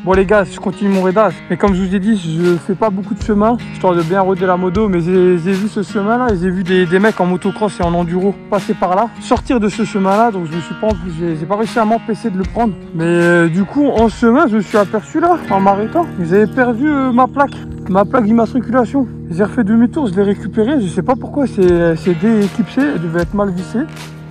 Bon les gars, je continue mon raidage. Mais comme je vous ai dit, je fais pas beaucoup de chemin, histoire de bien roder la moto. Mais j'ai vu ce chemin-là et j'ai vu des mecs en motocross et en enduro passer par là, sortir de ce chemin-là. Donc je me suis pas, j'ai pas réussi à m'empêcher de le prendre. Mais du coup, en chemin, je me suis aperçu là, en m'arrêtant, j'avais perdu ma plaque d'immatriculation. J'ai refait demi-tour, je l'ai récupérée. Je sais pas pourquoi, c'est dééquipé, elle devait être mal vissée.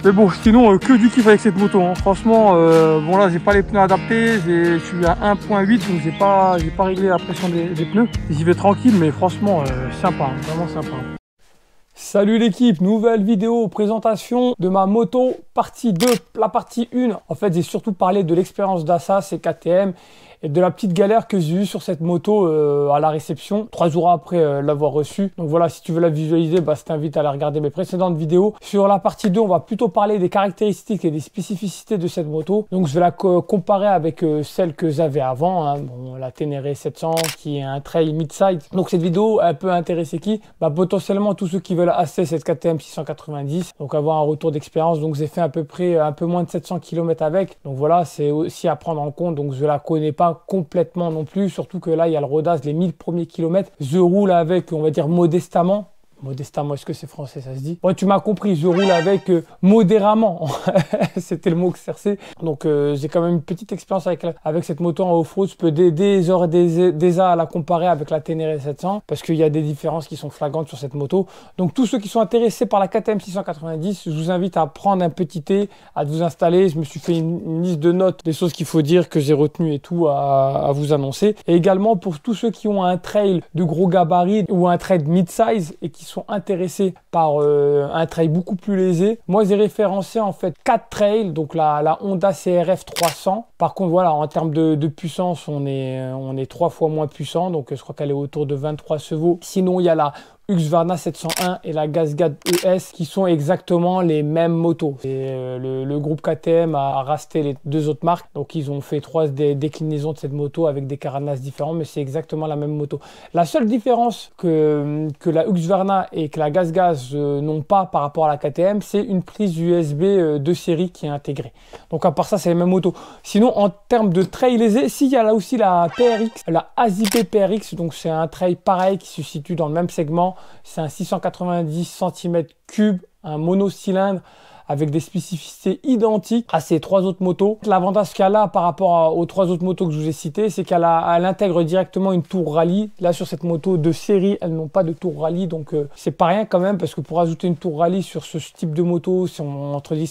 Mais bon, sinon, que du kiff avec cette moto, hein. Franchement, bon là, j'ai pas les pneus adaptés, je suis à 1.8, donc j'ai pas réglé la pression des pneus. J'y vais tranquille, mais franchement, sympa, hein, vraiment sympa. Salut l'équipe, nouvelle vidéo, présentation de ma moto, partie 2, la partie 1. En fait, j'ai surtout parlé de l'expérience d'Assas et KTM et de la petite galère que j'ai eue sur cette moto à la réception, 3 jours après l'avoir reçue. Donc voilà, si tu veux la visualiser, je t'invite à aller regarder mes précédentes vidéos. Sur la partie 2, on va plutôt parler des caractéristiques et des spécificités de cette moto. Donc je vais la comparer avec celle que j'avais avant, hein. Bon, la Ténéré 700 qui est un trail mid-size. Donc cette vidéo, elle peut intéresser qui? Potentiellement tous ceux qui veulent acheter cette KTM 690, donc avoir un retour d'expérience. Donc j'ai fait à peu près un peu moins de 700 km avec. Donc voilà, c'est aussi à prendre en compte. Donc je la connais pas complètement non plus, surtout que là il y a le rodage, les 1000 premiers kilomètres, je roule avec, on va dire modestement, est-ce que c'est français, ça se dit? Bon, tu m'as compris, je roule avec modérément. C'était le mot que je cherchais. Donc, j'ai quand même une petite expérience avec cette moto en off-road. Je peux déjà la comparer avec la Ténéré 700 parce qu'il y a des différences qui sont flagrantes sur cette moto. Donc, tous ceux qui sont intéressés par la KTM 690, je vous invite à prendre un petit thé, à vous installer. Je me suis fait une liste de notes des choses qu'il faut dire, que j'ai retenu et tout à vous annoncer. Et également pour tous ceux qui ont un trail de gros gabarit ou un trail mid-size et qui sont intéressés par un trail beaucoup plus léger. Moi, j'ai référencé en fait 4 trails, donc la Honda CRF 300. Par contre, voilà, en termes de puissance, on est 3 fois moins puissant, donc je crois qu'elle est autour de 23 chevaux. Sinon, il y a la Husqvarna 701 et la GasGas ES qui sont exactement les mêmes motos. Et le groupe KTM a racheté les deux autres marques, donc ils ont fait 3 déclinaisons de cette moto avec des carénages différents, mais c'est exactement la même moto. La seule différence que la Husqvarna et que la GasGas n'ont pas par rapport à la KTM, c'est une prise USB de série qui est intégrée. Donc à part ça, c'est les mêmes motos. Sinon, en termes de trail lésé, il y a là aussi la PRX, la AZP PRX, donc c'est un trail pareil qui se situe dans le même segment. C'est un 690 cm3, un monocylindre avec des spécificités identiques à ces 3 autres motos. L'avantage qu'elle a par rapport aux 3 autres motos que je vous ai citées, c'est qu'elle intègre directement une tour rallye. Là, sur cette moto de série, elles n'ont pas de tour rallye, donc c'est pas rien quand même, parce que pour ajouter une tour rallye sur ce type de moto, c'est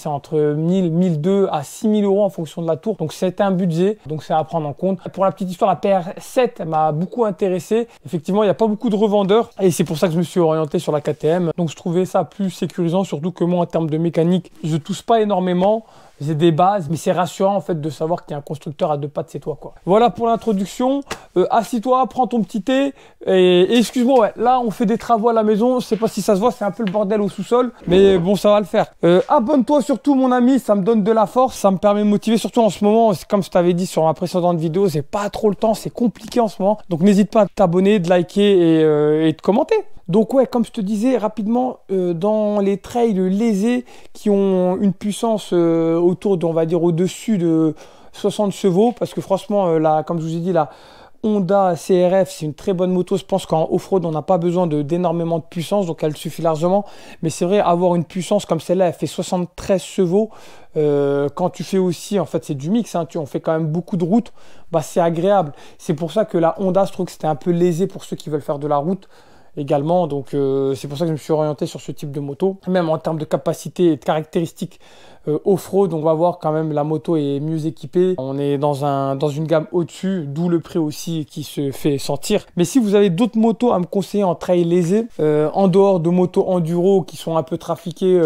entre 1000, 1200 à 6000 euros en fonction de la tour. Donc c'est un budget, donc c'est à prendre en compte. Pour la petite histoire, la PR7 elle m'a beaucoup intéressé. Effectivement, il n'y a pas beaucoup de revendeurs et c'est pour ça que je me suis orienté sur la KTM. Donc je trouvais ça plus sécurisant, surtout que moi en termes de mécanique, je touche pas énormément, j'ai des bases, mais c'est rassurant en fait de savoir qu'il y a un constructeur à 2 pattes, c'est toi quoi. Voilà pour l'introduction. Assis-toi, prends ton petit thé et excuse-moi, ouais, là on fait des travaux à la maison, je sais pas si ça se voit, c'est un peu le bordel au sous-sol, mais bon ça va le faire. Abonne-toi surtout mon ami, ça me donne de la force, ça me permet de motiver, surtout en ce moment, comme je t'avais dit sur ma précédente vidéo, j'ai pas trop le temps, c'est compliqué en ce moment, donc n'hésite pas à t'abonner, de liker et de commenter. Donc ouais, comme je te disais rapidement, dans les trails lésés qui ont une puissance autour on va dire au-dessus de 60 chevaux, parce que franchement, comme je vous ai dit, la Honda CRF, c'est une très bonne moto. Je pense qu'en off-road, on n'a pas besoin d'énormément de puissance, donc elle suffit largement. Mais c'est vrai, avoir une puissance comme celle-là, elle fait 73 chevaux. Quand tu fais aussi, en fait, c'est du mix, hein, on fait quand même beaucoup de route, c'est agréable. C'est pour ça que la Honda, je trouve que c'était un peu lésé pour ceux qui veulent faire de la route également, donc c'est pour ça que je me suis orienté sur ce type de moto. Même en termes de capacité et de caractéristiques off-road, on va voir quand même la moto est mieux équipée. On est dans une gamme au-dessus, d'où le prix aussi qui se fait sentir. Mais si vous avez d'autres motos à me conseiller en trail lésé, en dehors de motos enduro qui sont un peu trafiquées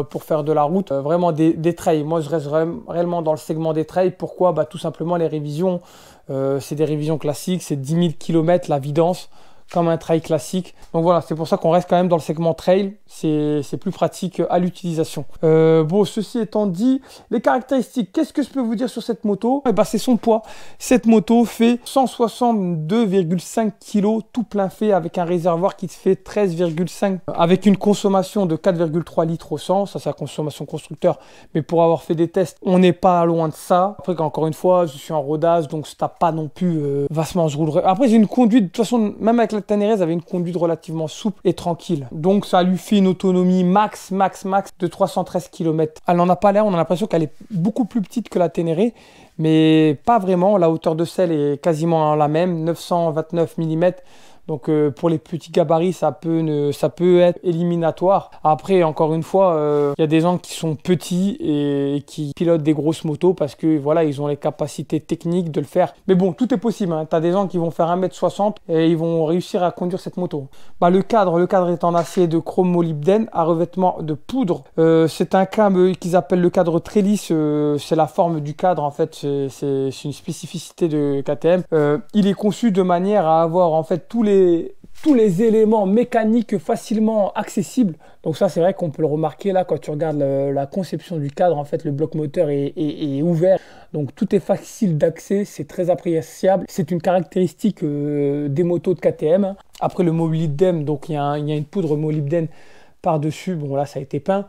pour faire de la route, vraiment des trails. Moi je reste réellement dans le segment des trails. Pourquoi? Tout simplement les révisions, c'est des révisions classiques, c'est 10 000 km la vidance. comme un trail classique. Donc voilà, c'est pour ça qu'on reste quand même dans le segment trail. C'est plus pratique à l'utilisation. Bon, ceci étant dit, les caractéristiques, qu'est-ce que je peux vous dire sur cette moto? Eh ben, c'est son poids. Cette moto fait 162,5 kg tout plein fait avec un réservoir qui se fait 13,5 avec une consommation de 4,3 litres au 100. Ça, c'est la consommation constructeur. Mais pour avoir fait des tests, on n'est pas loin de ça. Après, encore une fois, je suis en rodage, donc ça tape pas non plus vastement. Je roulerai. Après, j'ai une conduite, de toute façon, même avec la Ténéré, elle avait une conduite relativement souple et tranquille. Donc, ça lui fait une autonomie max de 313 km. Elle n'en a pas l'air, on a l'impression qu'elle est beaucoup plus petite que la Ténéré, mais pas vraiment. La hauteur de selle est quasiment la même, 929 mm. Donc pour les petits gabarits, ça peut être éliminatoire. Après, encore une fois, il y a des gens qui sont petits et qui pilotent des grosses motos parce que voilà, ils ont les capacités techniques de le faire. Mais bon, tout est possible, hein. Tu as des gens qui vont faire 1m60 et ils vont réussir à conduire cette moto. Bah, le cadre est en acier de chrome molybdène à revêtement de poudre. C'est un cadre qu'ils appellent le cadre très lisse. C'est la forme du cadre, en fait. C'est une spécificité de KTM. Il est conçu de manière à avoir en fait tous les éléments mécaniques facilement accessibles. Donc ça, c'est vrai qu'on peut le remarquer là quand tu regardes la conception du cadre. En fait, le bloc moteur est ouvert. Donc tout est facile d'accès, c'est très appréciable. C'est une caractéristique des motos de KTM. Après le molybdène, donc il y a une poudre molybdène par-dessus. Bon là, ça a été peint.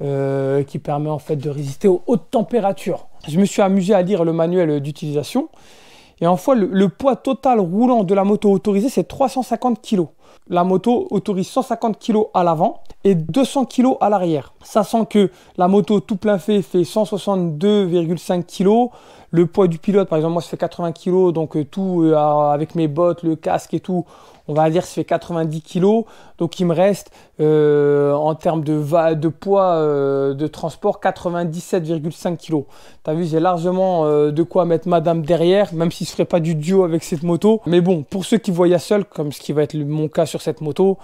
Qui permet en fait de résister aux hautes températures. Je me suis amusé à lire le manuel d'utilisation. Et en fait, le poids total roulant de la moto autorisée, c'est 350 kg. La moto autorise 150 kg à l'avant et 200 kg à l'arrière. Sachant que la moto tout plein fait 162,5 kg. Le poids du pilote, par exemple, moi, ça fait 80 kg. Donc, tout avec mes bottes, le casque et tout, on va dire, ça fait 90 kg. Donc, il me reste, en termes de poids de transport, 97,5 kg. Tu as vu, j'ai largement de quoi mettre madame derrière, même si je ne ferai pas du duo avec cette moto. Mais bon, pour ceux qui voyagent seuls, comme ce qui va être mon cas sur cette moto,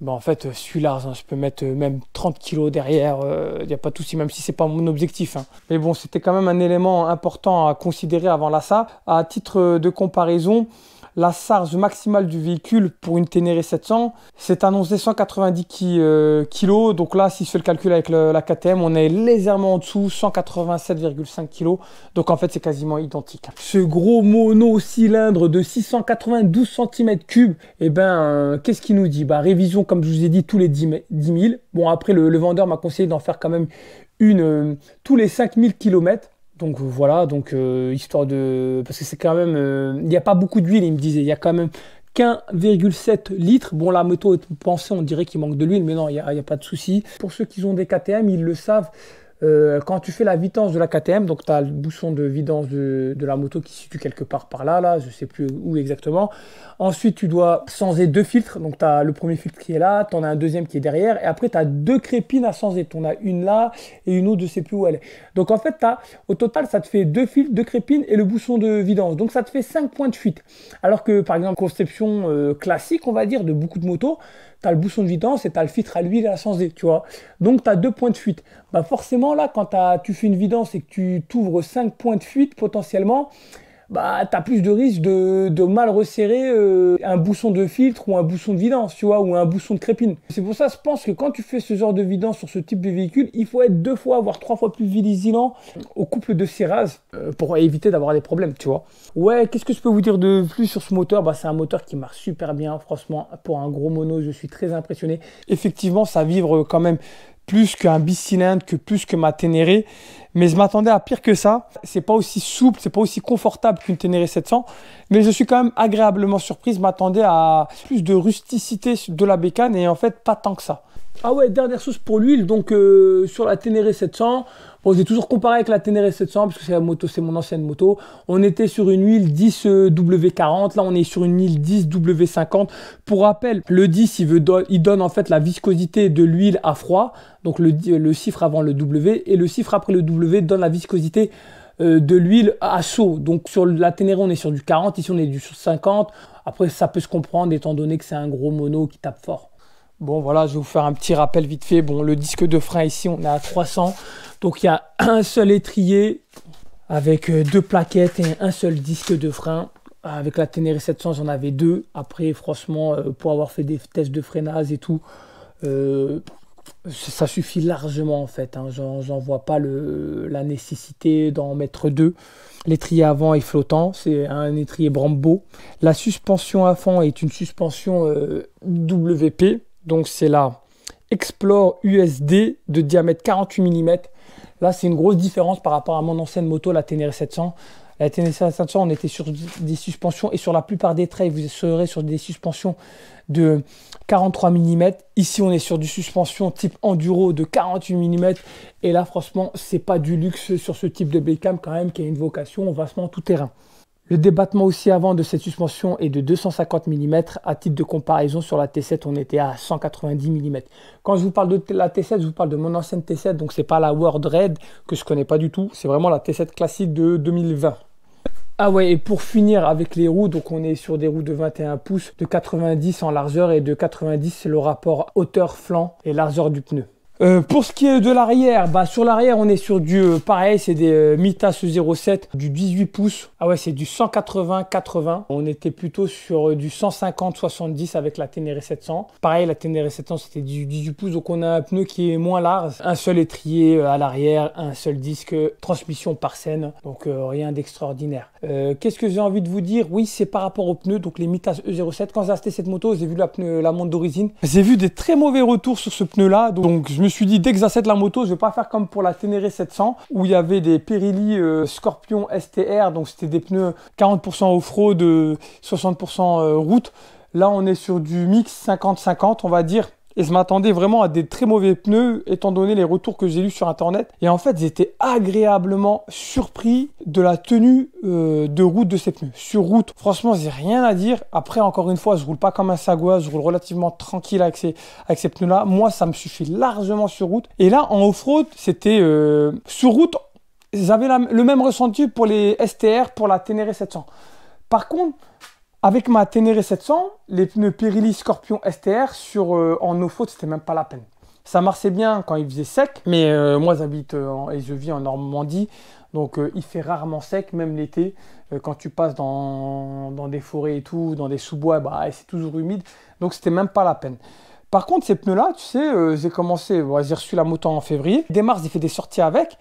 ben en fait, je suis large, hein. Je peux mettre même 30 kg derrière, il n'y a pas de souci, même si ce n'est pas mon objectif, hein. Mais bon, c'était quand même un élément important à considérer avant l'achat. À titre de comparaison, la charge maximale du véhicule pour une Ténéré 700, c'est annoncé 190 kg. Donc là, si je fais le calcul avec la KTM, on est légèrement en dessous, 187,5 kg. Donc en fait, c'est quasiment identique. Ce gros monocylindre de 692 cm3, eh ben, qu'est-ce qu'il nous dit? Bah, révision, comme je vous ai dit, tous les 10 000. Bon, après, le vendeur m'a conseillé d'en faire quand même une tous les 5000 km. Donc voilà, donc histoire de... Parce que c'est quand même... Il n'y a pas beaucoup d'huile, il me disait. Il y a quand même qu'1,7 litres. Bon, la moto est pensée, on dirait qu'il manque de l'huile, mais non, il n'y a pas de souci. Pour ceux qui ont des KTM, ils le savent. Quand tu fais la vidange de la KTM, donc tu as le bouchon de vidange de la moto qui se situe quelque part par là, je ne sais plus où exactement. Ensuite, tu dois changer deux filtres. Donc, tu as le premier filtre qui est là, tu en as un deuxième qui est derrière. Et après, tu as deux crépines à changer. Tu en as une là et une autre, je ne sais plus où elle est. Donc, en fait, au total, ça te fait deux filtres, deux crépines et le bouchon de vidange. Donc, ça te fait 5 points de fuite. Alors que, par exemple, conception classique, on va dire, de beaucoup de motos, tu as le bouchon de vidange et tu as le filtre à l'huile à changer, tu vois. Donc, tu as 2 points de fuite. Bah forcément, là, quand tu fais une vidange et que tu t'ouvres 5 points de fuite potentiellement, bah, tu as plus de risque de mal resserrer un bouchon de filtre ou un bouchon de vidange, tu vois, ou un bouchon de crépine. C'est pour ça que je pense que quand tu fais ce genre de vidange sur ce type de véhicule, il faut être 2 fois, voire 3 fois plus vigilant au couple de serrage pour éviter d'avoir des problèmes, tu vois. Ouais, qu'est-ce que je peux vous dire de plus sur ce moteur? Bah, c'est un moteur qui marche super bien, franchement, pour un gros mono, je suis très impressionné. Effectivement, ça vibre quand même plus qu'un bicylindre, plus que ma Ténéré. Mais je m'attendais à pire que ça. C'est pas aussi souple, c'est pas aussi confortable qu'une Ténéré 700. Mais je suis quand même agréablement surpris. Je m'attendais à plus de rusticité de la bécane et en fait, pas tant que ça. Ah ouais, dernière chose pour l'huile. Donc, sur la Ténéré 700, bon, j'ai toujours comparé avec la Ténéré 700 parce que c'est mon ancienne moto. On était sur une huile 10 W40. Là, on est sur une huile 10 W50. Pour rappel, le 10, il donne en fait la viscosité de l'huile à froid. Donc, le chiffre avant le W et le chiffre après le W donne la viscosité de l'huile à chaud. Donc, sur la Ténéré, on est sur du 40. Ici, on est sur 50. Après, ça peut se comprendre étant donné que c'est un gros mono qui tape fort. Bon, voilà, je vais vous faire un petit rappel vite fait. Bon, le disque de frein ici, on est à 300. Donc, il y a un seul étrier avec 2 plaquettes et un seul disque de frein. Avec la Ténéré 700, j'en avais deux. Après, franchement, pour avoir fait des tests de freinage et tout, ça suffit largement en fait. Hein. J'en vois pas la nécessité d'en mettre deux. L'étrier avant est flottant, c'est un étrier Brembo. La suspension avant est une suspension WP, donc c'est la Explore USD de diamètre 48 mm. Là, c'est une grosse différence par rapport à mon ancienne moto, la Ténéré 700. La Ténéré 700, on était sur des suspensions et sur la plupart des trails, vous serez sur des suspensions de 43 mm. Ici, on est sur du suspension type enduro de 48 mm. Et là, franchement, c'est pas du luxe sur ce type de bécane quand même qui a une vocation vastement tout-terrain. Le débattement aussi avant de cette suspension est de 250 mm. À titre de comparaison, sur la T7, on était à 190 mm. Quand je vous parle de la T7, je vous parle de mon ancienne T7. Donc, c'est pas la World Red que je connais pas du tout. C'est vraiment la T7 classique de 2020. Ah ouais, et pour finir avec les roues, donc on est sur des roues de 21 pouces, de 90 en largeur et de 90, c'est le rapport hauteur-flanc et largeur du pneu. Pour ce qui est de l'arrière, sur l'arrière, on est sur du, pareil, c'est des Mitas 07, du 18 pouces. Ah ouais, c'est du 180-80. On était plutôt sur du 150-70 avec la Ténéré 700. Pareil, la Ténéré 700, c'était du 18 pouces, donc on a un pneu qui est moins large. Un seul étrier à l'arrière, un seul disque, transmission par scène, donc rien d'extraordinaire. Qu'est-ce que j'ai envie de vous dire? Oui, c'est par rapport aux pneus, donc les Mitas E07. Quand j'ai acheté cette moto, j'ai vu la montre d'origine. J'ai vu des très mauvais retours sur ce pneu-là, donc je me suis dit, dès que j'achète la moto, je vais pas faire comme pour la Ténéré 700 où il y avait des Pirelli Scorpion STR, donc c'était des pneus 40% off-road, 60% route. Là, on est sur du mix 50-50, on va dire. Et je m'attendais vraiment à des très mauvais pneus, étant donné les retours que j'ai lus sur Internet. Et en fait, j'étais agréablement surpris de la tenue de route de ces pneus. Sur route, franchement, j'ai rien à dire. Après, encore une fois, je roule pas comme un sagouin, je roule relativement tranquille avec ces pneus-là. Moi, ça me suffit largement sur route. Et là, en off-road, c'était sur route, j'avais le même ressenti pour les STR, pour la Ténéré 700. Par contre, avec ma Ténéré 700, les pneus Pirelli Scorpion STR en off-road, c'était même pas la peine. Ça marchait bien quand il faisait sec, mais moi j'habite et je vis en Normandie, donc il fait rarement sec, même l'été. Quand tu passes dans des forêts et tout, dans des sous-bois, c'est toujours humide, donc c'était même pas la peine. Par contre, ces pneus-là, tu sais, j'ai reçu la moto en février. Dès mars, j'ai fait des sorties avec.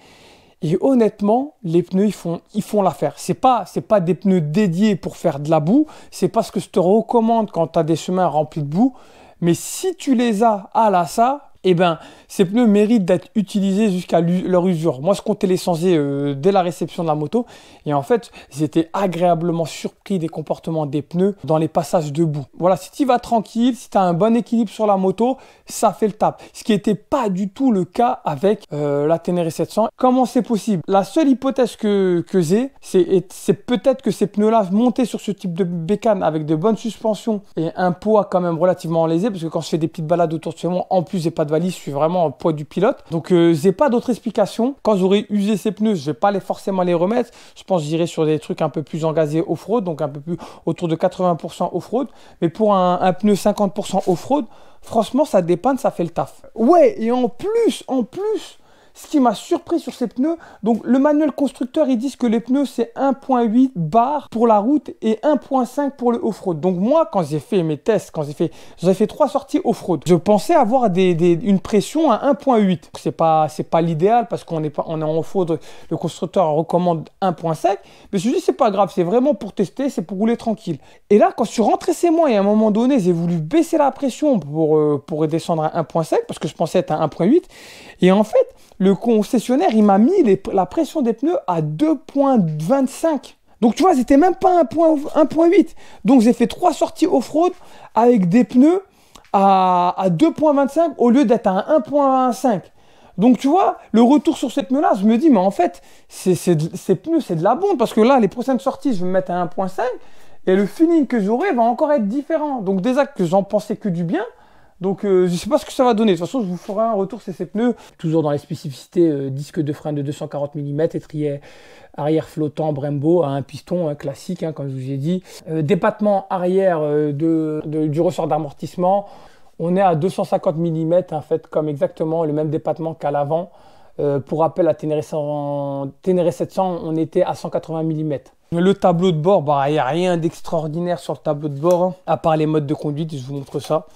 Et honnêtement, les pneus, ils font l'affaire. C'est pas des pneus dédiés pour faire de la boue. C'est pas ce que je te recommande quand tu as des chemins remplis de boue. Mais si tu les as à l'achat, eh ben, ces pneus méritent d'être utilisés jusqu'à leur usure. Moi, je comptais les changer dès la réception de la moto. Et en fait, j'étais agréablement surpris des comportements des pneus dans les passages de boue. Voilà, si tu vas tranquille, si tu as un bon équilibre sur la moto, ça fait le taf. Ce qui n'était pas du tout le cas avec la Ténéré 700. Comment c'est possible? La seule hypothèse que j'ai, c'est peut-être que ces pneus-là montés sur ce type de bécane avec de bonnes suspensions et un poids quand même relativement léger, parce que quand je fais des petites balades autour de chez moi, en plus, j'ai pas de valise, je suis vraiment au poids du pilote. Donc, j'ai pas d'autre explication. Quand j'aurai usé ces pneus, je vais pas forcément les remettre. Je pense que j'irai sur des trucs un peu plus engazés off-road, donc un peu plus autour de 80% off-road. Mais pour un pneu 50% off-road, franchement, ça dépanne, ça fait le taf. Ouais, et en plus, ce qui m'a surpris sur ces pneus, donc le manuel constructeur, ils disent que les pneus, c'est 1.8 bar pour la route et 1.5 pour le off-road. Donc moi, quand j'ai fait mes tests, j'ai fait 3 sorties off-road, je pensais avoir une pression à 1.8. C'est pas l'idéal parce on est en off-road, le constructeur recommande 1.5. Mais je me suis dit, c'est pas grave, c'est vraiment pour tester, c'est pour rouler tranquille. Et là, quand je suis rentré chez moi et à un moment donné, j'ai voulu baisser la pression pour descendre à 1.5 parce que je pensais être à 1.8. Et en fait, le concessionnaire, il m'a mis la pression des pneus à 2.25. Donc, tu vois, c'était même pas 1.8. Donc, j'ai fait 3 sorties off-road avec des pneus à 2.25 au lieu d'être à 1.5. Donc, tu vois, le retour sur ces pneus-là, je me dis, mais en fait, ces pneus, c'est de la bombe. Parce que là, les prochaines sorties, je vais me mettre à 1.5 et le feeling que j'aurai va encore être différent. Donc, déjà que j'en pensais que du bien. Donc, je ne sais pas ce que ça va donner. De toute façon, je vous ferai un retour sur ces pneus. Toujours dans les spécificités, disque de frein de 240 mm, étrier arrière flottant Brembo à un piston classique, comme je vous ai dit. Débattement arrière du ressort d'amortissement. On est à 250 mm, en fait, comme exactement le même débattement qu'à l'avant. Pour rappel, la Ténéré 700, on était à 180 mm. Le tableau de bord, bah, il n'y a rien d'extraordinaire sur le tableau de bord, hein, à part les modes de conduite, je vous montre ça.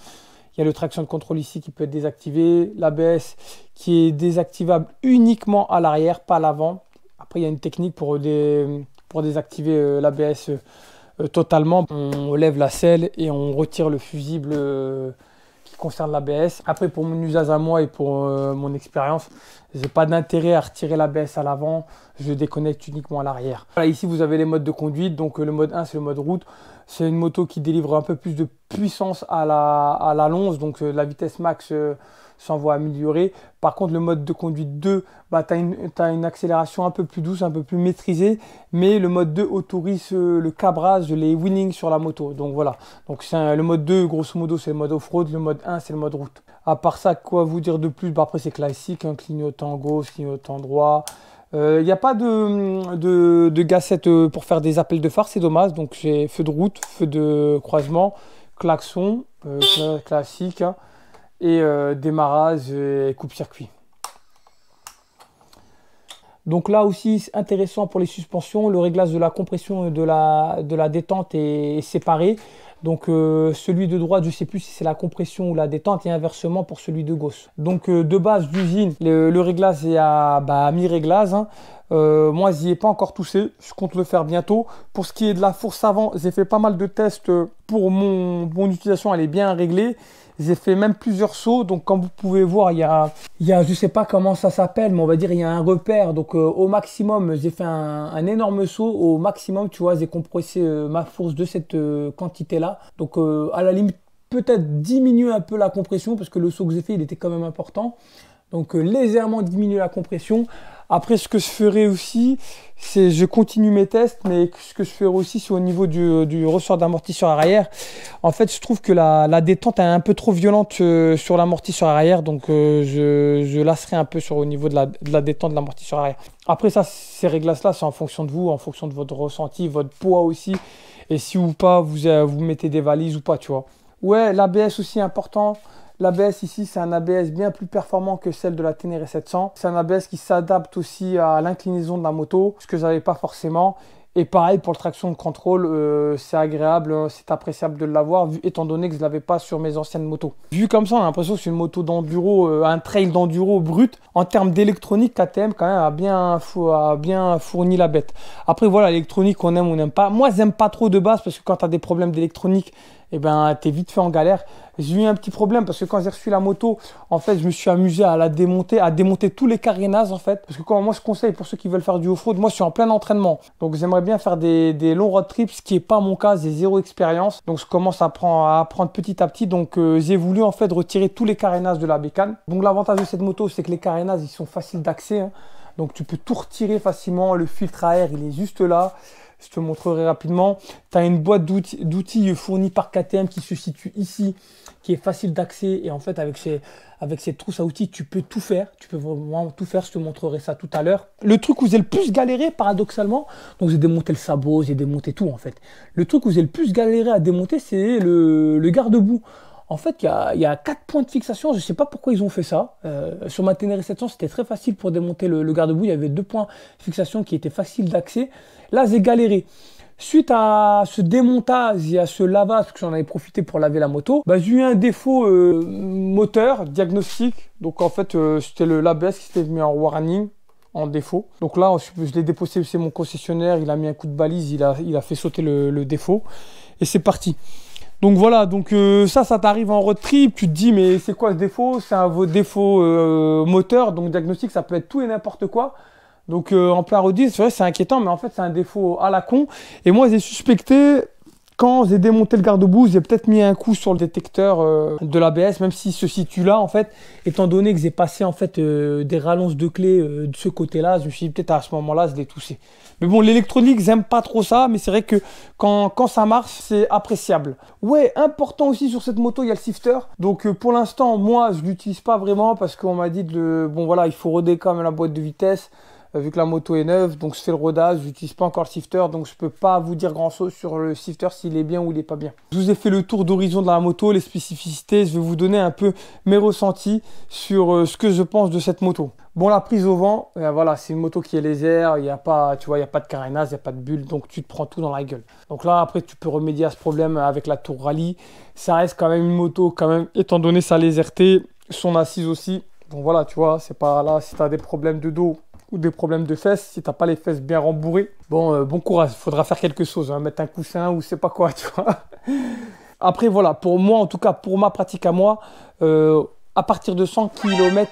Il y a le traction control ici qui peut être désactivé, l'ABS qui est désactivable uniquement à l'arrière, pas à l'avant. Après, il y a une technique pour désactiver l'ABS totalement. On lève la selle et on retire le fusible qui concerne l'ABS. Après, pour mon usage à moi et pour mon expérience, j'ai pas d'intérêt à retirer l'ABS à l'avant, je déconnecte uniquement à l'arrière. Voilà, ici vous avez les modes de conduite, donc le mode 1 c'est le mode route. C'est une moto qui délivre un peu plus de puissance à la longe, donc la vitesse max s'en voit améliorer. Par contre, le mode de conduite 2, bah, tu as une accélération un peu plus douce, un peu plus maîtrisée, mais le mode 2 autorise le cabrage, les wheelings sur la moto. Donc voilà, donc le mode 2, grosso modo, c'est le mode off-road, le mode 1, c'est le mode route. À part ça, quoi vous dire de plus? Bah, après, c'est classique, hein, clignotant gauche, clignotant droit. Il n'y a pas de gassette pour faire des appels de phare, c'est dommage. Donc j'ai feu de route, feu de croisement, klaxon, classique, hein, et démarrage et coupe-circuit. Donc là aussi, c'est intéressant pour les suspensions, le réglage de la compression et de la détente est séparé. Donc celui de droite, je ne sais plus si c'est la compression ou la détente, et inversement pour celui de gauche. Donc de base d'usine, le réglage est à mi-réglage, hein. Moi, j'y ai pas encore touché, je compte le faire bientôt. Pour ce qui est de la fourche avant, j'ai fait pas mal de tests pour mon utilisation, elle est bien réglée. J'ai fait même plusieurs sauts, donc comme vous pouvez voir, il y a je sais pas comment ça s'appelle, mais on va dire il y a un repère. Donc au maximum, j'ai fait un énorme saut. Au maximum, tu vois, j'ai compressé ma fourche de cette quantité-là. Donc à la limite, peut-être diminuer un peu la compression, parce que le saut que j'ai fait, il était quand même important. Donc légèrement diminuer la compression. Après, ce que je ferai aussi, c'est je continue mes tests, mais ce que je ferai aussi, c'est au niveau du ressort d'amortisseur arrière. En fait, je trouve que la détente est un peu trop violente sur l'amortisseur arrière, donc je lasserai un peu au niveau de la détente de l'amortisseur arrière. Après ça, ces réglages-là, c'est en fonction de vous, en fonction de votre ressenti, votre poids aussi, et si ou pas vous mettez des valises ou pas, tu vois. Ouais, l'ABS aussi important. L'ABS ici, c'est un ABS bien plus performant que celle de la Ténéré 700. C'est un ABS qui s'adapte aussi à l'inclinaison de la moto, ce que je n'avais pas forcément. Et pareil pour le traction control, c'est agréable, c'est appréciable de l'avoir, étant donné que je ne l'avais pas sur mes anciennes motos. Vu comme ça, on a l'impression que c'est une moto d'enduro, un trail d'enduro brut. En termes d'électronique, KTM quand même a bien fourni la bête. Après voilà, l'électronique on aime ou on n'aime pas. Moi, j'aime pas trop de base parce que quand tu as des problèmes d'électronique, eh ben, tu es vite fait en galère. J'ai eu un petit problème parce que quand j'ai reçu la moto, en fait, je me suis amusé à la démonter, à démonter tous les carénages en fait. Parce que moi, je conseille pour ceux qui veulent faire du off-road, moi, je suis en plein entraînement. Donc, j'aimerais bien faire des longs road trips, ce qui n'est pas mon cas, j'ai zéro expérience. Donc, je commence à apprendre petit à petit. Donc, j'ai voulu en fait retirer tous les carénages de la bécane. Donc, l'avantage de cette moto, c'est que les carénages, ils sont faciles d'accès, hein. Donc, tu peux tout retirer facilement. Le filtre à air, il est juste là. Je te montrerai rapidement. Tu as une boîte d'outils fournie par KTM qui se situe ici, qui est facile d'accès. Et en fait, avec cette trousse à outils, tu peux tout faire. Tu peux vraiment tout faire. Je te montrerai ça tout à l'heure. Le truc où j'ai le plus galéré, paradoxalement, donc j'ai démonté le sabot, j'ai démonté tout en fait. Le truc où j'ai le plus galéré à démonter, c'est le garde-boue. En fait, il y a 4 points de fixation. Je ne sais pas pourquoi ils ont fait ça. Sur ma Ténéré 700, c'était très facile pour démonter le garde-boue. Il y avait 2 points de fixation qui étaient faciles d'accès. Là, j'ai galéré. Suite à ce démontage et à ce lavage, parce que j'en avais profité pour laver la moto, bah, j'ai eu un défaut moteur, diagnostic. Donc en fait, c'était l'ABS qui s'était mis en warning, en défaut. Donc là, je l'ai déposé chez mon concessionnaire. Il a mis un coup de balise, il a fait sauter le défaut. Et c'est parti. Donc voilà, donc ça t'arrive en road trip, tu te dis mais c'est quoi ce défaut? C'est un défaut moteur, donc diagnostic, ça peut être tout et n'importe quoi. Donc en plein road trip, c'est vrai, c'est inquiétant, mais en fait c'est un défaut à la con. Et moi j'ai suspecté, quand j'ai démonté le garde-boue, j'ai peut-être mis un coup sur le détecteur de l'ABS, même s'il se situe là en fait, étant donné que j'ai passé en fait des rallonges de clés de ce côté-là, je me suis dit peut-être à ce moment-là je l'ai touché. Mais bon, l'électronique, j'aime pas trop ça, mais c'est vrai que quand ça marche, c'est appréciable. Ouais, important aussi sur cette moto, il y a le shifter. Donc pour l'instant, moi, je l'utilise pas vraiment parce qu'on m'a dit bon voilà, il faut roder quand même la boîte de vitesse. vu que la moto est neuve, donc je fais le rodage, je n'utilise pas encore le shifter, donc je ne peux pas vous dire grand chose sur le shifter, s'il est bien ou il n'est pas bien. Je vous ai fait le tour d'horizon de la moto, les spécificités, je vais vous donner un peu mes ressentis sur ce que je pense de cette moto. Bon, la prise au vent, voilà, c'est une moto qui est légère, il n'y a pas, tu vois, il n'y a pas de carénage, il n'y a pas de bulle, donc tu te prends tout dans la gueule. Donc là, après, tu peux remédier à ce problème avec la Tour Rallye. Ça reste quand même une moto, quand même, étant donné sa légèreté, son assise aussi. Donc voilà, tu vois, c'est pas là, si tu as des problèmes de dos ou des problèmes de fesses, si tu n'as pas les fesses bien rembourrées, bon, bon courage, il faudra faire quelque chose, hein, mettre un coussin ou c'est pas quoi, tu vois. Après, voilà, pour moi, en tout cas, pour ma pratique à moi, à partir de 100 km,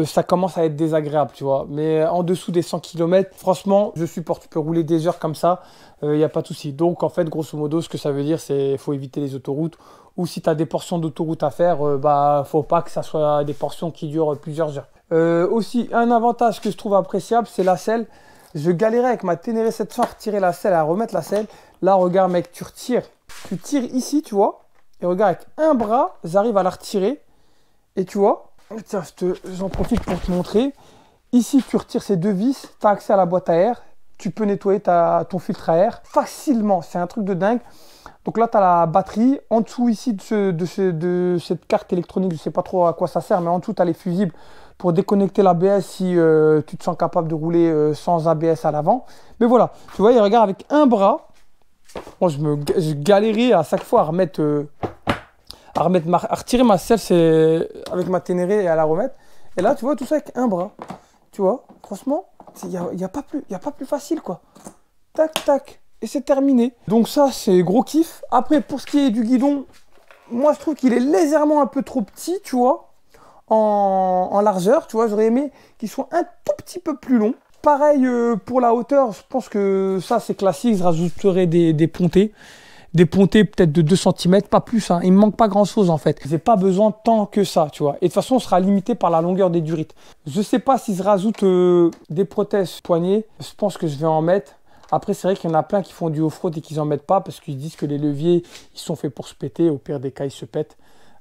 ça commence à être désagréable, tu vois. Mais en dessous des 100 km, franchement, je supporte. Tu peux rouler des heures comme ça, il n'y a pas de souci. Donc, en fait, grosso modo, ce que ça veut dire, c'est qu'il faut éviter les autoroutes. Ou si tu as des portions d'autoroute à faire, faut pas que ça soit des portions qui durent plusieurs heures. Aussi, un avantage que je trouve appréciable, c'est la selle. Je galérais avec ma Ténéré 700 à retirer la selle, à remettre la selle. Là, regarde, mec, tu retires. Tu tires ici, tu vois. Et regarde, avec un bras, j'arrive à la retirer. Et tu vois, tiens, j'en profite pour te montrer. Ici, tu retires ces deux vis, tu as accès à la boîte à air. Tu peux nettoyer ton filtre à air facilement. C'est un truc de dingue. Donc là, tu as la batterie. En dessous ici de cette carte électronique, je ne sais pas trop à quoi ça sert, mais en dessous, tu as les fusibles pour déconnecter l'ABS si tu te sens capable de rouler sans ABS à l'avant. Mais voilà, tu vois, il regarde avec un bras. Moi, je galérais à chaque fois à retirer ma selle avec ma Ténéré et à la remettre. Et là, tu vois, tout ça avec un bras. Tu vois, franchement, il n'y a pas plus facile, quoi. Tac, tac. Et c'est terminé. Donc ça, c'est gros kiff. Après, pour ce qui est du guidon, moi, je trouve qu'il est légèrement un peu trop petit, tu vois, en largeur. Tu vois, j'aurais aimé qu'il soit un tout petit peu plus long. Pareil pour la hauteur, je pense que ça, c'est classique. Je rajouterai des pontées. Des pontées peut-être de 2 cm, pas plus. Hein. Il ne me manque pas grand-chose en fait. Je n'ai pas besoin tant que ça, tu vois. Et de toute façon, on sera limité par la longueur des durites. Je ne sais pas si je rajoute des prothèses poignées. Je pense que je vais en mettre. Après, c'est vrai qu'il y en a plein qui font du off-road et qui n'en mettent pas parce qu'ils disent que les leviers, ils sont faits pour se péter. Au pire des cas, ils se pètent.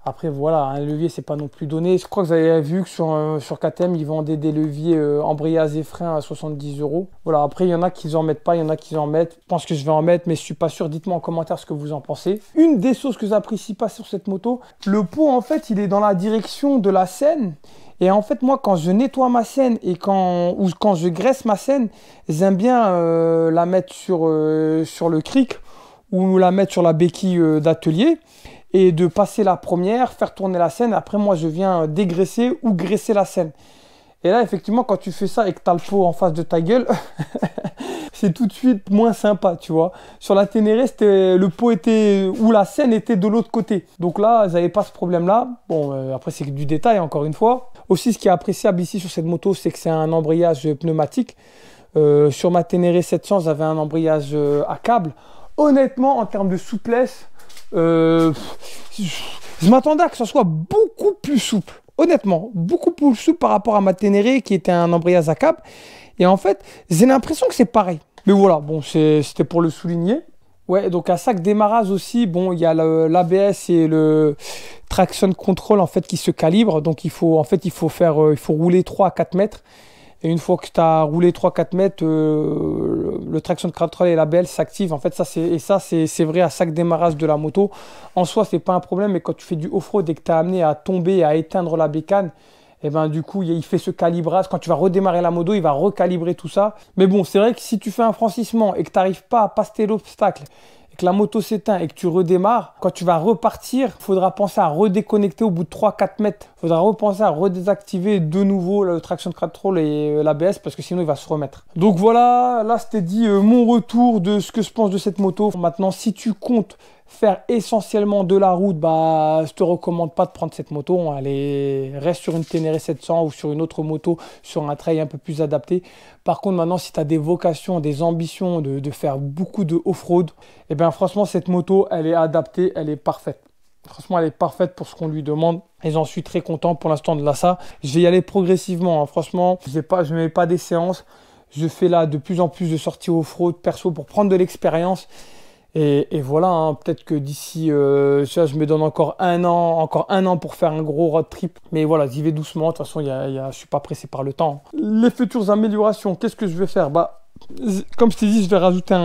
Après, voilà, un levier, c'est pas non plus donné. Je crois que vous avez vu que sur KTM, ils vendaient des leviers embrayage et frein à 70 €. Voilà, après, il y en a qui n'en mettent pas, il y en a qui en mettent. Je pense que je vais en mettre, mais je suis pas sûr. Dites-moi en commentaire ce que vous en pensez. Une des choses que j'apprécie pas sur cette moto, le pot, en fait, il est dans la direction de la scène. Et en fait, moi, quand je nettoie ma scène et quand je graisse ma scène, j'aime bien la mettre sur le cric ou la mettre sur la béquille d'atelier. Et de passer la première, faire tourner la scène. Après, moi, je viens dégraisser ou graisser la scène. Et là, effectivement, quand tu fais ça et que tu as le pot en face de ta gueule, c'est tout de suite moins sympa, tu vois. Sur la Ténéré, le pot était, ou la scène était de l'autre côté. Donc là, ils n'avaient pas ce problème-là. Bon, après, c'est du détail, encore une fois. Aussi, ce qui est appréciable ici sur cette moto, c'est que c'est un embrayage pneumatique. Sur ma Ténéré 700, j'avais un embrayage à câble. Honnêtement, en termes de souplesse, je m'attendais à que ça soit beaucoup plus souple. Honnêtement, beaucoup plus souple par rapport à ma Ténéré qui était un embrayage à câble. Et en fait, j'ai l'impression que c'est pareil. Mais voilà, bon, c'était pour le souligner. Ouais, donc à chaque démarrage aussi, bon, il y a l'ABS et le traction control en fait qui se calibrent. Donc il faut rouler 3 à 4 mètres. Et une fois que tu as roulé 3-4 mètres, le traction control et l'ABS s'activent. En fait, ça c'est vrai à chaque démarrage de la moto. En soi, c'est pas un problème, mais quand tu fais du off-road et que tu es amené à tomber, à éteindre la bécane, et ben du coup, il fait ce calibrage. Quand tu vas redémarrer la moto, il va recalibrer tout ça. Mais bon, c'est vrai que si tu fais un franchissement et que tu n'arrives pas à passer l'obstacle, que la moto s'éteint et que tu redémarres, quand tu vas repartir, il faudra penser à redéconnecter au bout de 3-4 mètres. Il faudra repenser à redésactiver de nouveau le traction control et l'ABS parce que sinon il va se remettre. Donc voilà, là c'était dit mon retour de ce que je pense de cette moto. Maintenant, si tu comptes faire essentiellement de la route, je te recommande pas de prendre cette moto. Reste sur une Ténéré 700 ou sur une autre moto, sur un trail un peu plus adapté. Par contre, maintenant, si tu as des vocations, des ambitions de faire beaucoup de off-road, et bien franchement, cette moto, elle est adaptée, elle est parfaite. Franchement, elle est parfaite pour ce qu'on lui demande. Et j'en suis très content pour l'instant de ça. Je vais y aller progressivement. Hein. Franchement, je ne mets pas des séances. Je fais là de plus en plus de sorties off-road perso pour prendre de l'expérience. Et voilà, hein, peut-être que d'ici, je me donne encore un an pour faire un gros road trip. Mais voilà, j'y vais doucement. De toute façon, je suis pas pressé par le temps. Les futures améliorations, qu'est-ce que je vais faire? Bah, comme je t'ai dit, je vais rajouter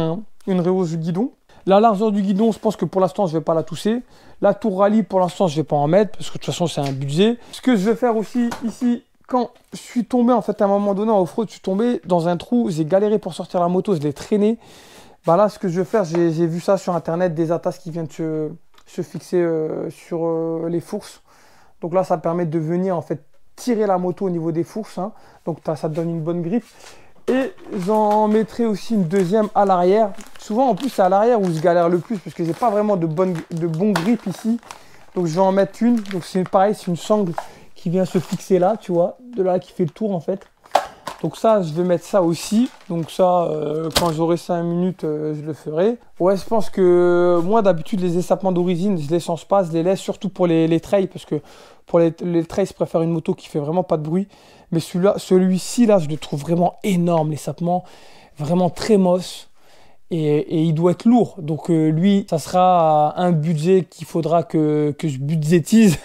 une rehausse du guidon. La largeur du guidon, je pense que pour l'instant, je vais pas la toucher. La tour rallye, pour l'instant, je vais pas en mettre parce que de toute façon, c'est un budget. Ce que je vais faire aussi ici, quand je suis tombé, en fait, à un moment donné, en off-road, je suis tombé dans un trou. J'ai galéré pour sortir la moto, je l'ai traîné. Bah là, ce que je vais faire, j'ai vu ça sur internet, des attaches qui viennent se fixer sur les fourches. Donc là, ça permet de venir en fait tirer la moto au niveau des fourches, hein. Donc ça te donne une bonne grip. Et j'en mettrai aussi une deuxième à l'arrière. Souvent, en plus, c'est à l'arrière où je galère le plus parce que j'ai pas vraiment de bon grip ici. Donc je vais en mettre une. Donc c'est pareil, c'est une sangle qui vient se fixer là, tu vois, de là qui fait le tour en fait. Donc ça, je vais mettre ça aussi. Donc ça, quand j'aurai 5 minutes, je le ferai. Ouais, je pense que moi, d'habitude, les échappements d'origine, je les change pas. Je les laisse surtout pour les trails. Parce que pour les trails, je préfère une moto qui fait vraiment pas de bruit. Mais celui-ci, là, je le trouve vraiment énorme. L'échappement, vraiment très moche. Et il doit être lourd. Donc lui, ça sera un budget qu'il faudra que je budgétise.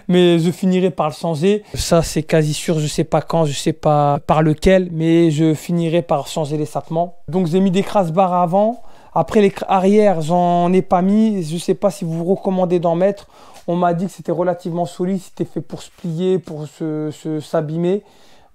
Mais je finirai par le changer. Ça, c'est quasi sûr. Je sais pas quand, je sais pas par lequel. Mais je finirai par changer l'échappement. Donc j'ai mis des crash-bars avant. Après, les arrière, j'en ai pas mis. Je sais pas si vous vous recommandez d'en mettre. On m'a dit que c'était relativement solide. C'était fait pour se plier, pour s'abîmer.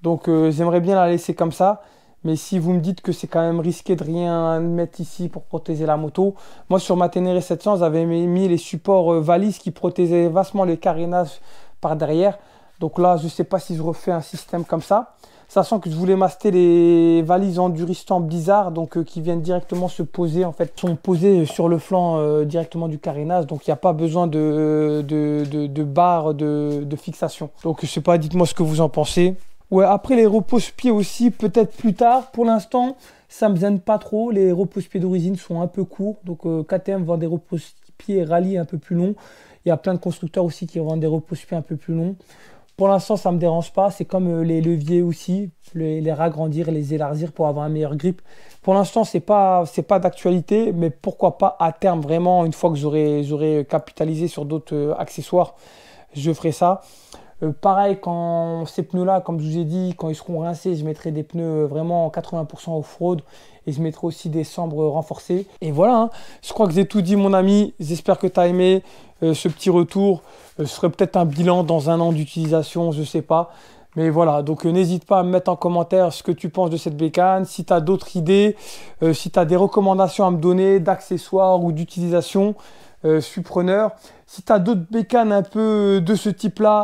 Donc j'aimerais bien la laisser comme ça. Mais si vous me dites que c'est quand même risqué de rien mettre ici pour protéger la moto, moi sur ma Ténéré 700, j'avais mis les supports valises qui protégeaient vastement les carénages par derrière. Donc là, je ne sais pas si je refais un système comme ça. Sachant que je voulais master les valises Enduristan Blizzard, donc qui viennent directement se poser, en fait, sont posées sur le flanc directement du carénage. Donc il n'y a pas besoin de barres de fixation. Donc je ne sais pas, dites-moi ce que vous en pensez. Ouais, après les repose-pieds aussi, peut-être plus tard. Pour l'instant, ça me gêne pas trop. Les repose-pieds d'origine sont un peu courts. Donc KTM vend des repose-pieds rallye un peu plus longs. Il y a plein de constructeurs aussi qui vendent des repose-pieds un peu plus longs. Pour l'instant, ça ne me dérange pas. C'est comme les leviers aussi, les ragrandir, les élargir pour avoir un meilleur grip. Pour l'instant, c'est pas d'actualité, mais pourquoi pas à terme, vraiment, une fois que j'aurai capitalisé sur d'autres accessoires, je ferai ça. Pareil, quand ces pneus-là, comme je vous ai dit, quand ils seront rincés, je mettrai des pneus vraiment 80% off-road et je mettrai aussi des chambres renforcées. Et voilà, hein. Je crois que j'ai tout dit, mon ami. J'espère que tu as aimé ce petit retour. Je ferai peut-être un bilan dans un an d'utilisation, je ne sais pas. Mais voilà, donc n'hésite pas à me mettre en commentaire ce que tu penses de cette bécane. Si tu as d'autres idées, si tu as des recommandations à me donner d'accessoires ou d'utilisation, je suis preneur. Si tu as d'autres bécanes un peu de ce type-là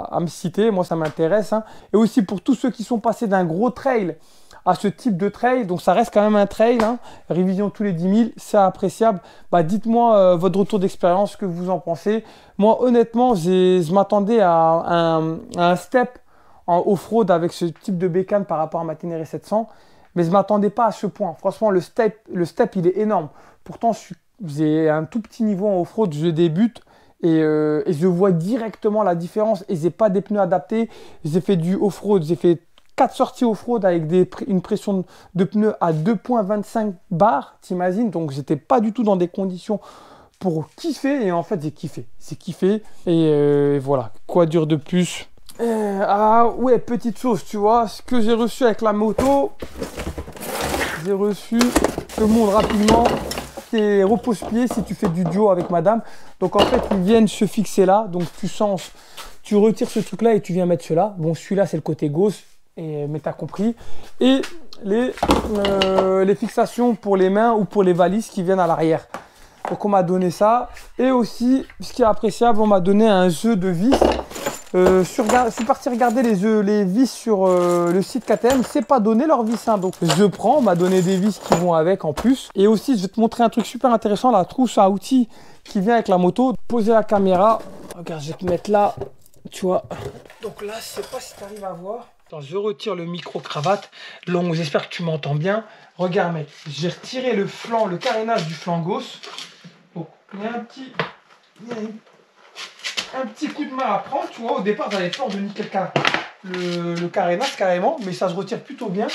à me citer, moi ça m'intéresse, hein. Et aussi pour tous ceux qui sont passés d'un gros trail à ce type de trail, donc ça reste quand même un trail, hein. Révision tous les 10 000, c'est appréciable. Bah, dites-moi votre retour d'expérience, ce que vous en pensez. Moi honnêtement, je m'attendais à un step en off-road avec ce type de bécane par rapport à ma Ténéré 700, mais je ne m'attendais pas à ce point. Franchement, le step il est énorme. Pourtant, j'ai un tout petit niveau en off-road, je débute et je vois directement la différence. Et j'ai pas des pneus adaptés. J'ai fait du off-road, j'ai fait 4 sorties off-road avec une pression de pneus à 2,25 bars, t'imagines. Donc j'étais pas du tout dans des conditions pour kiffer. Et en fait, j'ai kiffé. J'ai kiffé. Et voilà, quoi dire de plus? Ah ouais, petite chose, tu vois, ce que j'ai reçu avec la moto, j'ai reçu, je te montre rapidement, tes repose-pieds si tu fais du duo avec madame. Donc en fait, ils viennent se fixer là, donc tu retires ce truc là et tu viens mettre cela. Bon, celui-là c'est le côté gauche, mais tu as compris. Et les fixations pour les mains ou pour les valises qui viennent à l'arrière. Donc on m'a donné ça. Et aussi, ce qui est appréciable, on m'a donné un jeu de vis. Je suis parti regarder les vis sur le site KTM. C'est pas donné leurs vis, hein. Donc je prends, on m'a donné des vis qui vont avec en plus. Et aussi, je vais te montrer un truc super intéressant, la trousse à outils qui vient avec la moto. Poser la caméra. Regarde, je vais te mettre là, tu vois. Donc là, je sais pas si tu arrives à voir. Attends, je retire le micro-cravate. Long, j'espère que tu m'entends bien. Regarde, mec, j'ai retiré le carénage du flanc gauche. Donc, il y a un petit coup de main à prendre, tu vois. Au départ, j'avais peur de niquer le carénage carrément, mais ça se retire plutôt bien.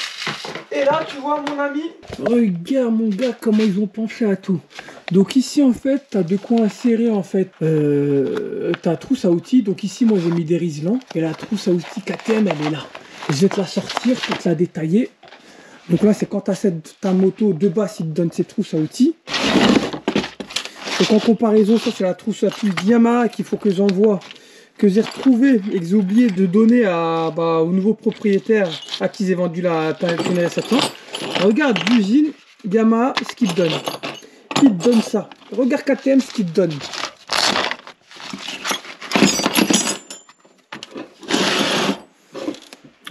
Et là, tu vois, mon ami, regarde mon gars comment ils ont pensé à tout. Donc ici, en fait, tu as de quoi insérer, en fait, ta trousse à outils. Donc ici, moi, j'ai mis des riselants. Et la trousse à outils KTM, elle est là. Je vais te la sortir pour te la détailler. Donc là, c'est quand tu as ta moto de base, il te donne cette trousse à outils. Donc en comparaison, ça, c'est la trousse à outils Yamaha qu'il faut que j'envoie, que j'ai retrouvé et que j'ai oublié de donner au nouveau propriétaire à qui j'ai vendu la Tonnerre 700. Regarde l'usine Yamaha, ce qu'il te donne. Il te donne ça. Regarde KTM, ce qu'il te donne.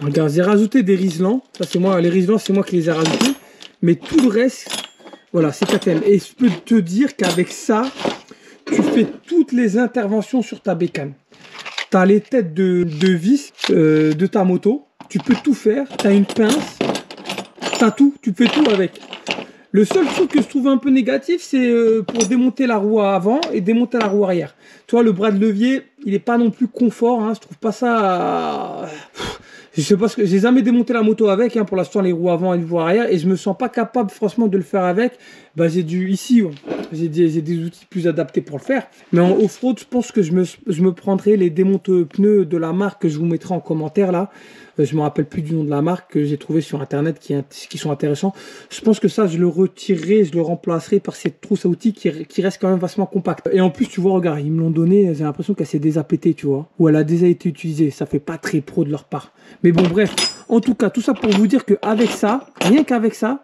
Regarde, j'ai rajouté des riselants. Ça, c'est moi, les riselants, c'est moi qui les ai rajoutés. Mais tout le reste, voilà, c'est KTM. Et je peux te dire qu'avec ça, tu fais toutes les interventions sur ta bécane. Tu as les têtes de vis de ta moto. Tu peux tout faire. Tu as une pince. Tu as tout. Tu fais tout avec. Le seul truc que je trouve un peu négatif, c'est pour démonter la roue avant et démonter la roue arrière. Tu vois, le bras de levier, il n'est pas non plus confort. Hein. Je trouve pas ça... Je sais pas ce que j'ai jamais démonté la moto avec, hein, pour l'instant les roues avant et les roues arrière, et je me sens pas capable franchement de le faire avec. Bah j'ai des outils plus adaptés pour le faire. Mais en off-road, je pense que je me prendrai les démonte pneus de la marque que je vous mettrai en commentaire là. Je me rappelle plus du nom de la marque que j'ai trouvé sur internet qui sont intéressants. Je pense que ça je le retirerai, je le remplacerai par cette trousse à outils qui reste quand même vachement compacte. Et en plus tu vois, regarde, ils me l'ont donné, j'ai l'impression qu'elle s'est déjà pétée, tu vois, ou elle a déjà été utilisée. Ça fait pas très pro de leur part. Mais bon bref, en tout cas tout ça pour vous dire qu'avec ça, rien qu'avec ça,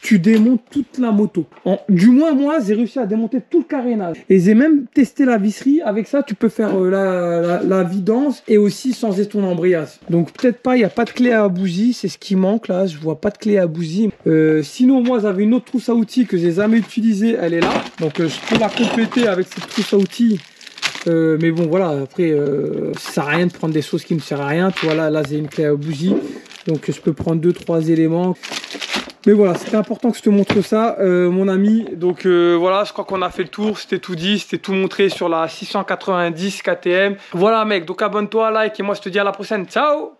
tu démontes toute la moto. Du moins moi j'ai réussi à démonter tout le carénage. Et j'ai même testé la visserie. Avec ça tu peux faire la vidange et aussi changer ton embrayage. Donc peut-être pas, il n'y a pas de clé à bougie. C'est ce qui manque là, je vois pas de clé à bougie. Sinon moi j'avais une autre trousse à outils que j'ai jamais utilisée. Elle est là. Donc je peux la compléter avec cette trousse à outils. Mais bon voilà, après ça sert à rien de prendre des choses qui ne servent à rien. Tu vois là j'ai une clé à bougie. Donc je peux prendre 2-3 éléments. Mais voilà, c'était important que je te montre ça, mon ami. Donc voilà, je crois qu'on a fait le tour, c'était tout dit, c'était tout montré sur la 690 KTM. Voilà mec, donc abonne-toi, like, et moi je te dis à la prochaine. Ciao!